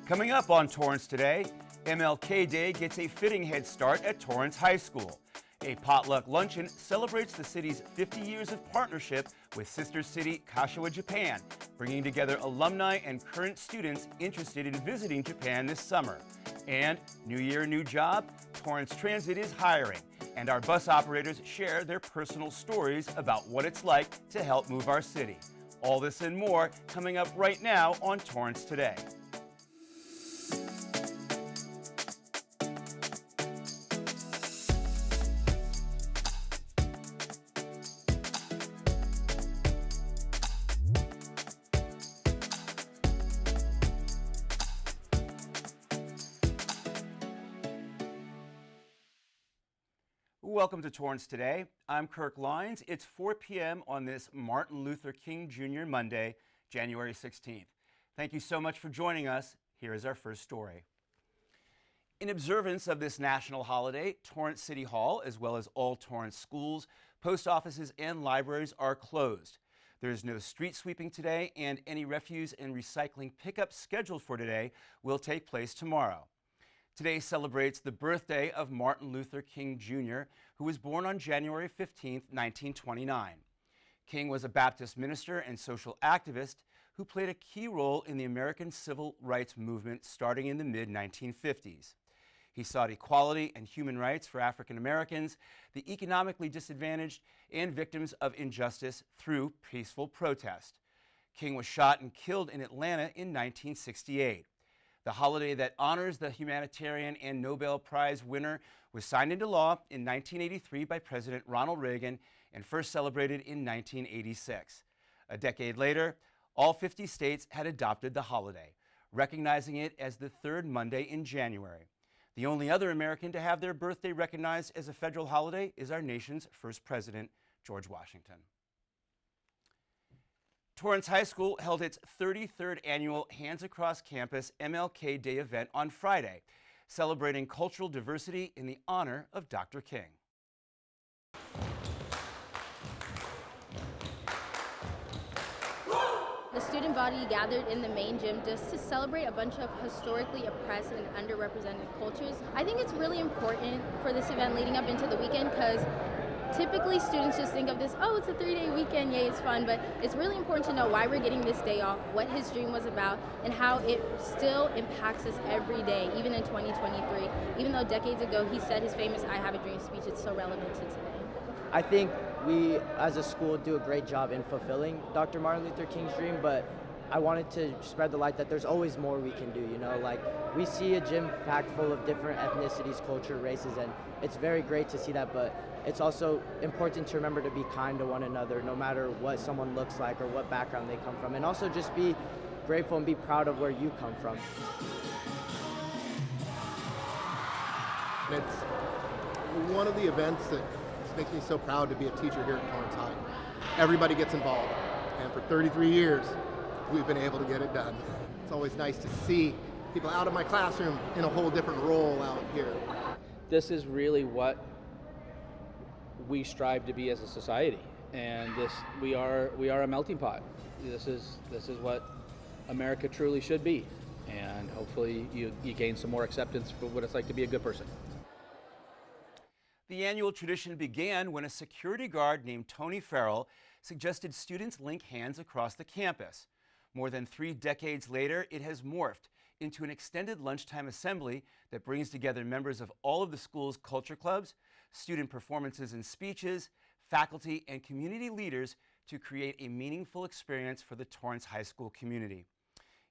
Coming up on Torrance Today, MLK Day gets a fitting head start at Torrance High School. A potluck luncheon celebrates the city's 50 years of partnership with sister city Kashiwa, Japan, bringing together alumni and current students interested in visiting Japan this summer. And New Year, new job, Torrance Transit is hiring, and our bus operators share their personal stories about what it's like to help move our city. All this and more coming up right now on Torrance Today. Welcome to Torrance Today. I'm Kirk Lyons. It's 4 p.m. on this Martin Luther King Jr. Monday, January 16th. Thank you so much for joining us. Here is our first story. In observance of this national holiday, Torrance City Hall, as well as all Torrance schools, post offices, and libraries are closed. There is no street sweeping today, and any refuse and recycling pickup scheduled for today will take place tomorrow. Today celebrates the birthday of Martin Luther King Jr., who was born on January 15, 1929. King was a Baptist minister and social activist who played a key role in the American civil rights movement starting in the mid-1950s. He sought equality and human rights for African Americans, the economically disadvantaged, and victims of injustice through peaceful protest. King was shot and killed in Atlanta in 1968. The holiday that honors the humanitarian and Nobel Prize winner was signed into law in 1983 by President Ronald Reagan and first celebrated in 1986. A decade later, all 50 states had adopted the holiday, recognizing it as the third Monday in January. The only other American to have their birthday recognized as a federal holiday is our nation's first president, George Washington. Torrance High School held its 33rd annual Hands Across Campus MLK Day event on Friday, celebrating cultural diversity in the honor of Dr. King. The student body gathered in the main gym just to celebrate a bunch of historically oppressed and underrepresented cultures. I think it's really important for this event leading up into the weekend because typically students just think of this, oh, it's a 3-day weekend, yay, it's fun, but it's really important to know why we're getting this day off, what his dream was about, and how it still impacts us every day, even in 2023. Even though decades ago he said his famous I Have a Dream speech, it's so relevant to today. I think we as a school do a great job in fulfilling Dr. Martin Luther King's dream, but I wanted to spread the light that there's always more we can do, you know, like we see a gym packed full of different ethnicities, culture, races, and it's very great to see that, but it's also important to remember to be kind to one another no matter what someone looks like or what background they come from, and also just be grateful and be proud of where you come from. It's one of the events that makes me so proud to be a teacher here at Torrance High. Everybody gets involved, and for 33 years, we've been able to get it done. It's always nice to see people out of my classroom in a whole different role out here. This is really what we strive to be as a society, and we are a melting pot. This is what America truly should be, and hopefully you gain some more acceptance for what it's like to be a good person. The annual tradition began when a security guard named Tony Farrell suggested students link hands across the campus. More than 3 decades later, it has morphed into an extended lunchtime assembly that brings together members of all of the school's culture clubs, student performances and speeches, faculty, and community leaders to create a meaningful experience for the Torrance High School community.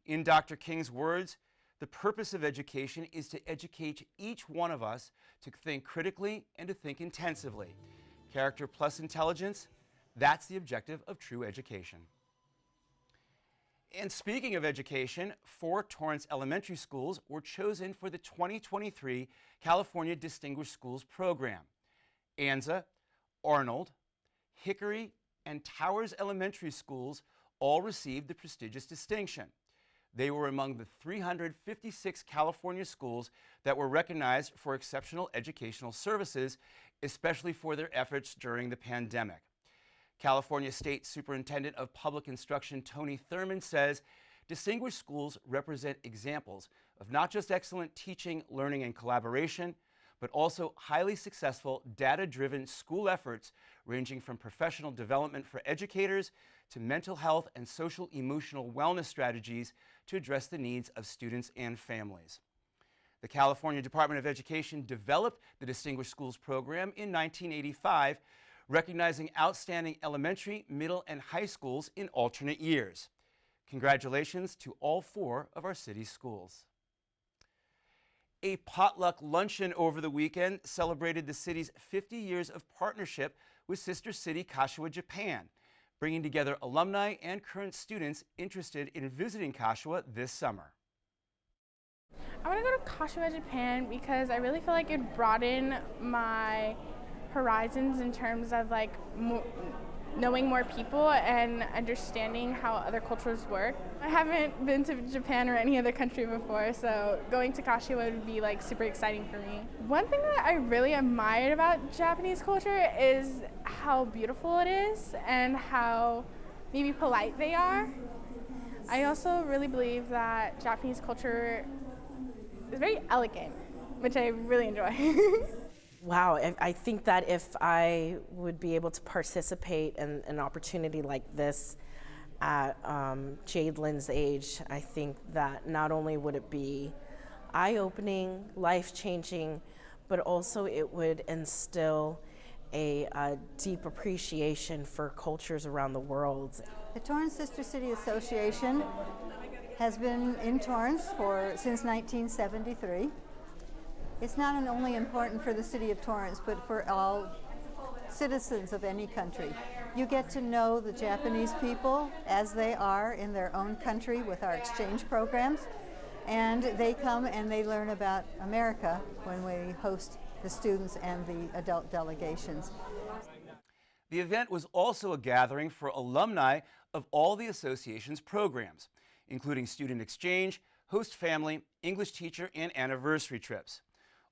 In Dr. King's words, the purpose of education is to educate each one of us to think critically and to think intensively. Character plus intelligence, that's the objective of true education. And speaking of education, 4 Torrance elementary schools were chosen for the 2023 California Distinguished Schools Program. Anza, Arnold, Hickory, and Towers Elementary Schools all received the prestigious distinction. They were among the 356 California schools that were recognized for exceptional educational services, especially for their efforts during the pandemic. California State Superintendent of Public Instruction Tony Thurmond says distinguished schools represent examples of not just excellent teaching, learning, and collaboration, but also highly successful data-driven school efforts ranging from professional development for educators to mental health and social emotional wellness strategies to address the needs of students and families. The California Department of Education developed the Distinguished Schools Program in 1985, recognizing outstanding elementary, middle, and high schools in alternate years. Congratulations to all 4 of our city's schools. A potluck luncheon over the weekend celebrated the city's 50 years of partnership with sister city Kashiwa, Japan, bringing together alumni and current students interested in visiting Kashiwa this summer. I want to go to Kashiwa, Japan because I really feel like it broadened my horizons in terms of like knowing more people and understanding how other cultures work. I haven't been to Japan or any other country before, so going to Kashiwa would be like super exciting for me. One thing that I really admired about Japanese culture is how beautiful it is and how maybe polite they are. I also really believe that Japanese culture is very elegant, which I really enjoy. Wow, I think that if I would be able to participate in an opportunity like this at Jadelin's age, I think that not only would it be eye-opening, life-changing, but also it would instill a deep appreciation for cultures around the world. The Torrance Sister City Association has been in Torrance since 1973. It's not only important for the city of Torrance, but for all citizens of any country. You get to know the Japanese people as they are in their own country with our exchange programs, and they come and they learn about America when we host the students and the adult delegations. The event was also a gathering for alumni of all the association's programs, including student exchange, host family, English teacher, and anniversary trips.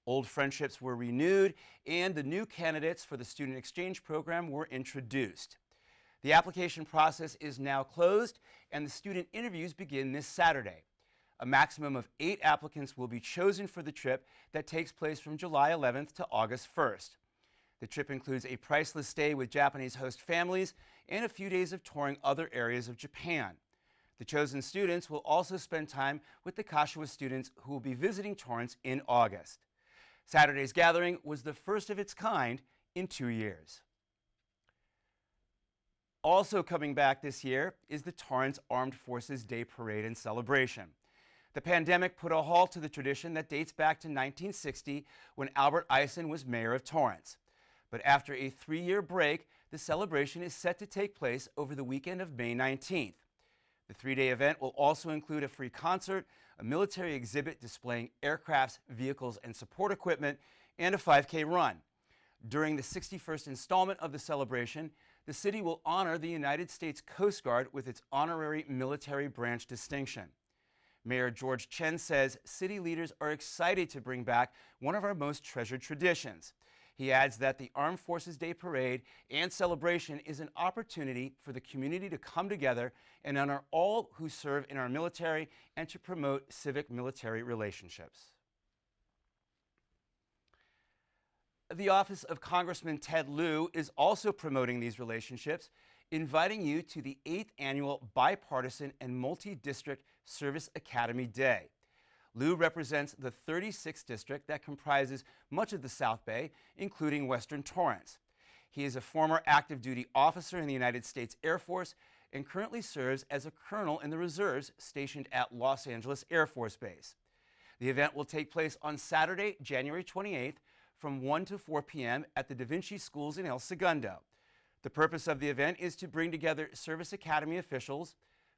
Old friendships were renewed, and the new candidates for the student exchange program were introduced. The application process is now closed, and the student interviews begin this Saturday. A maximum of 8 applicants will be chosen for the trip that takes place from July 11th to August 1st. The trip includes a priceless stay with Japanese host families and a few days of touring other areas of Japan. The chosen students will also spend time with the Kashiwa students who will be visiting Torrance in August. Saturday's gathering was the first of its kind in 2 years. Also coming back this year is the Torrance Armed Forces Day Parade and Celebration. The pandemic put a halt to the tradition that dates back to 1960 when Albert Eisen was mayor of Torrance. But after a 3-year break, the celebration is set to take place over the weekend of May 19th. The 3-day event will also include a free concert, a military exhibit displaying aircrafts, vehicles, and support equipment, and a 5K run. During the 61st installment of the celebration, the city will honor the United States Coast Guard with its honorary military branch distinction. Mayor George Chen says city leaders are excited to bring back one of our most treasured traditions. He adds that the Armed Forces Day Parade and celebration is an opportunity for the community to come together and honor all who serve in our military and to promote civic-military relationships. The office of Congressman Ted Lieu is also promoting these relationships, inviting you to the 8th annual Bipartisan and Multi-District Service Academy Day. Lieu represents the 36th district that comprises much of the South Bay, including Western Torrance. He is a former active duty officer in the United States Air Force and currently serves as a colonel in the reserves stationed at Los Angeles Air Force Base. The event will take place on Saturday, January 28th from 1 to 4 p.m. at the Da Vinci Schools in El Segundo. The purpose of the event is to bring together Service Academy officials,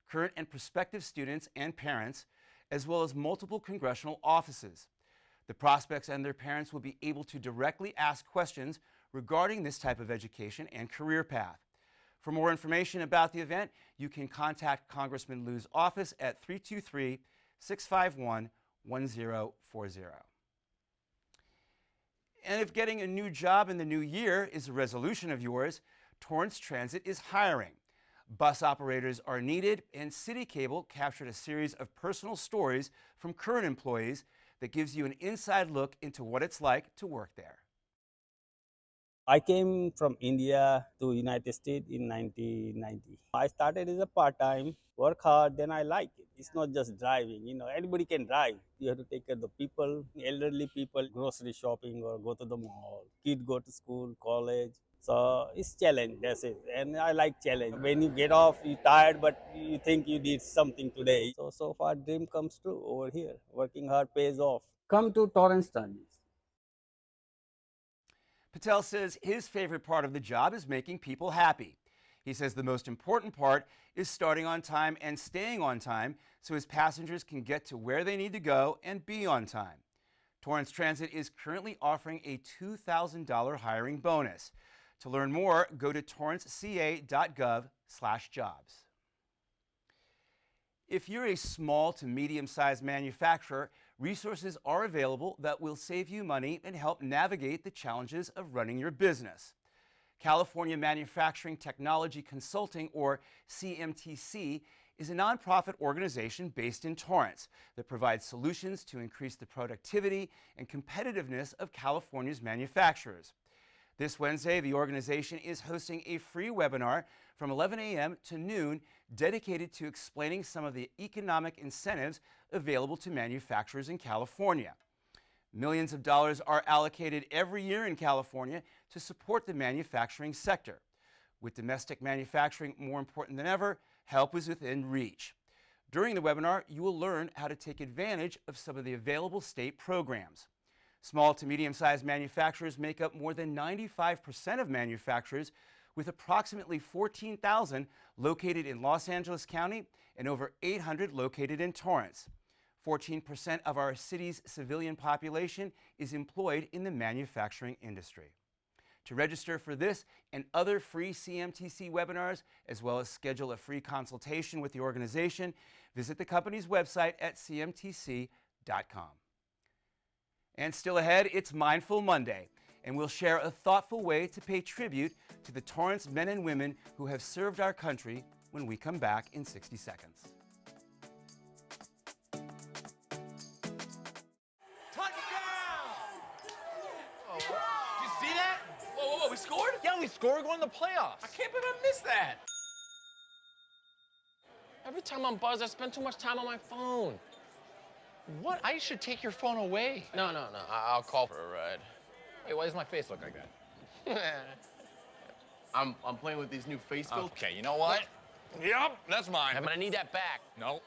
current and prospective students and parents, as well as multiple congressional offices. The prospects and their parents will be able to directly ask questions regarding this type of education and career path. For more information about the event, you can contact Congressman Lieu's office at 323-651-1040. And if getting a new job in the new year is a resolution of yours, Torrance Transit is hiring. Bus operators are needed, and City Cable captured a series of personal stories from current employees that gives you an inside look into what it's like to work there. I came from India to United States in 1990. I started as a part-time, work hard, then I like it. It's not just driving, anybody can drive. You have to take care of the people, elderly people, grocery shopping or go to the mall. Kids go to school, college. So it's challenge, that's it. And I like challenge. When you get off, you're tired, but you think you did something today. So far dream comes true over here. Working hard pays off. Come to Torrance Today. Patel says his favorite part of the job is making people happy. He says the most important part is starting on time and staying on time so his passengers can get to where they need to go and be on time. Torrance Transit is currently offering a $2,000 hiring bonus. To learn more, go to torranceca.gov/jobs. If you're a small to medium-sized manufacturer, resources are available that will save you money and help navigate the challenges of running your business. California Manufacturing Technology Consulting, or CMTC, is a nonprofit organization based in Torrance that provides solutions to increase the productivity and competitiveness of California's manufacturers. This Wednesday, the organization is hosting a free webinar from 11 a.m. to noon dedicated to explaining some of the economic incentives available to manufacturers in California. Millions of dollars are allocated every year in California to support the manufacturing sector. With domestic manufacturing more important than ever, help is within reach. During the webinar, you will learn how to take advantage of some of the available state programs. Small to medium-sized manufacturers make up more than 95% of manufacturers, with approximately 14,000 located in Los Angeles County and over 800 located in Torrance. 14% of our city's civilian population is employed in the manufacturing industry. To register for this and other free CMTC webinars, as well as schedule a free consultation with the organization, visit the company's website at cmtc.com. And still ahead, it's Mindful Monday, and we'll share a thoughtful way to pay tribute to the Torrance men and women who have served our country when we come back in 60 seconds. Did you see that? Whoa, we scored? Yeah, we scored. We're going to the playoffs. I can't believe I missed that. Every time I'm buzzed, I spend too much time on my phone. What? I should take your phone away. No. I'll call for a ride. Hey, why does my face look like that? I'm playing with these new face filters. Okay, you know what? Yep, that's mine. I'm gonna need that back. No.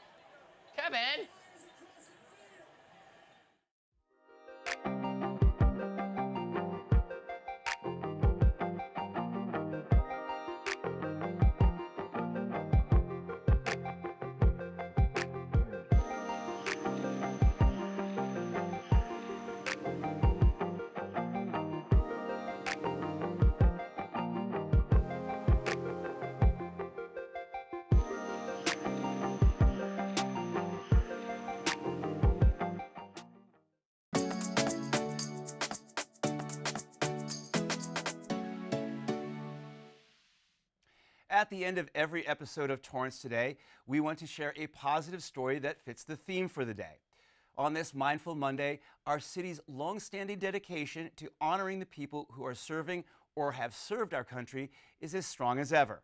Kevin! At the end of every episode of Torrance Today, we want to share a positive story that fits the theme for the day. On this Mindful Monday, our city's long-standing dedication to honoring the people who are serving or have served our country is as strong as ever.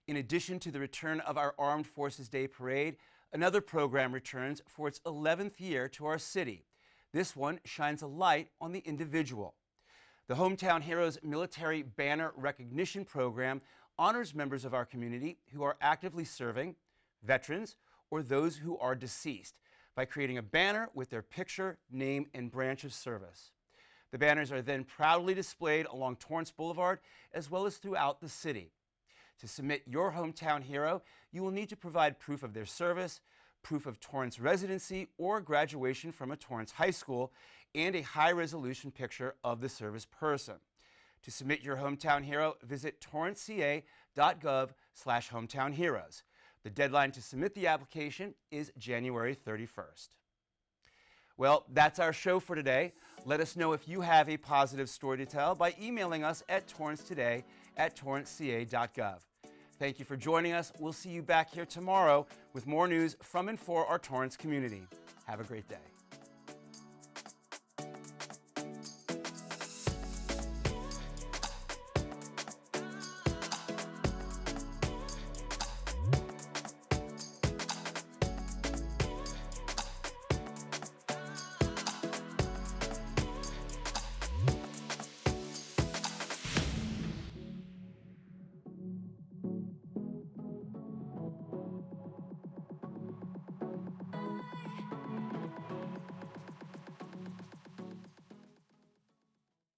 In addition to the return of our Armed Forces Day Parade, another program returns for its 11th year to our city. This one shines a light on the individual. The Hometown Heroes Military Banner Recognition Program honors members of our community who are actively serving, veterans, or those who are deceased by creating a banner with their picture, name, and branch of service. The banners are then proudly displayed along Torrance Boulevard as well as throughout the city. To submit your hometown hero, you will need to provide proof of their service, proof of Torrance residency or graduation from a Torrance high school, and a high-resolution picture of the service person. To submit your hometown hero, visit torranceca.gov/hometownheroes. The deadline to submit the application is January 31st. Well, that's our show for today. Let us know if you have a positive story to tell by emailing us at torrancetoday@torranceca.gov. Thank you for joining us. We'll see you back here tomorrow with more news from and for our Torrance community. Have a great day.